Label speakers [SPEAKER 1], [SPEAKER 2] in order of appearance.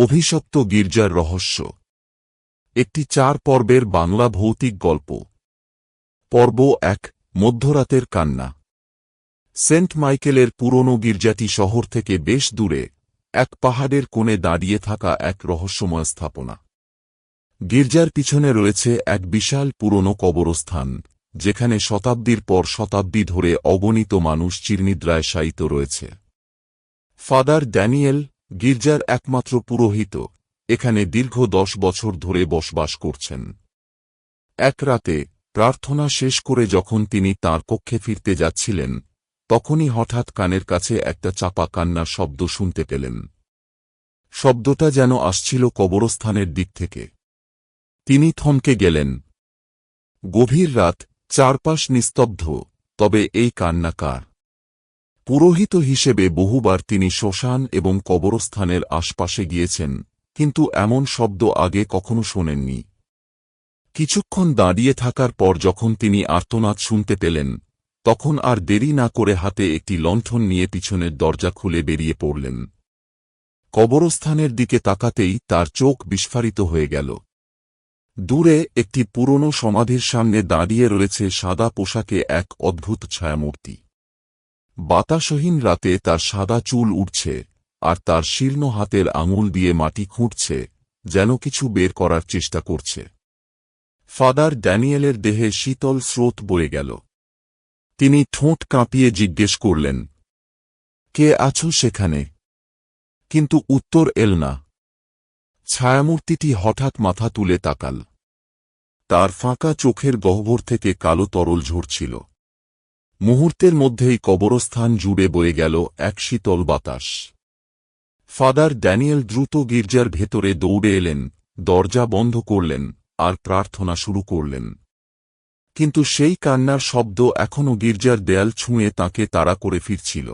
[SPEAKER 1] অভিশপ্ত গির্জার রহস্য। একটি 4 পর্বের বাংলা ভৌতিক গল্প। পর্ব 1, মধ্যরাতের কান্না। সেন্ট মাইকেলের পুরনো গির্জাটি শহর থেকে বেশ দূরে, এক পাহাড়ের কোণে দাঁড়িয়ে থাকা এক রহস্যময় স্থাপনা। গির্জার পিছনে রয়েছে এক বিশাল পুরনো কবরস্থান, যেখানে শতাব্দীর পর শতাব্দী ধরে অগণিত মানুষ চিরনিদ্রায় শায়িত রয়েছে। ফাদার ড্যানিয়েল, গির্জার একমাত্র পুরোহিত, এখানে দীর্ঘ 10 বছর ধরে বসবাস করছেন। এক রাতে প্রার্থনা শেষ করে যখন তিনি তাঁর কক্ষে ফিরতে যাচ্ছিলেন, তখনই হঠাৎ কানের কাছে একটা চাপা কান্নার শব্দ শুনতে পেলেন। শব্দটা যেন আসছিল কবরস্থানের দিক থেকে। তিনি থমকে গেলেন। গভীর রাত, চারপাশ নিস্তব্ধ, তবে এই কান্না কার? পুরোহিত হিসেবে বহুবার তিনি শ্মশান এবং কবরস্থানের আশপাশে গিয়েছেন, কিন্তু এমন শব্দ আগে কখনো শোনেননি। কিছুক্ষণ দাঁড়িয়ে থাকার পর যখন তিনি আর্তনাদ শুনতে পেলেন, তখন আর দেরি না করে হাতে একটি লণ্ঠন নিয়ে পিছনের দরজা খুলে বেরিয়ে পড়লেন। কবরস্থানের দিকে তাকাতেই তার চোখ বিস্ফারিত হয়ে গেল। দূরে একটি পুরনো সমাধির সামনে দাঁড়িয়ে রয়েছে সাদা পোশাকে এক অদ্ভুত ছায়ামূর্তি। বাতাসহীন রাতে তার সাদা চুল উঠছে, আর তার শীর্ণ হাতের আঙুল দিয়ে মাটি খুঁড়ছে, যেন কিছু বের করার চেষ্টা করছে। ফাদার ড্যানিয়েলের দেহে শীতল স্রোত বয়ে গেল। তিনি ঠোঁট কাঁপিয়ে জিজ্ঞেস করলেন, কে আছো সেখানে? কিন্তু উত্তর এল না। ছায়ামূর্তিটি হঠাৎ মাথা তুলে তাকাল। তার ফাঁকা চোখের গহ্বর থেকে কালো তরল ঝরছিল। মুহূর্তের মধ্যেই কবরস্থান জুড়ে বয়ে গেল এক শীতল বাতাস। ফাদার ড্যানিয়েল দ্রুত গির্জার ভেতরে দৌড়ে এলেন, দরজা বন্ধ করলেন, আর প্রার্থনা শুরু করলেন। কিন্তু সেই কান্নার শব্দ এখনও গির্জার দেয়াল ছুঁয়ে তাঁকে তাড়া করে ফিরছিল।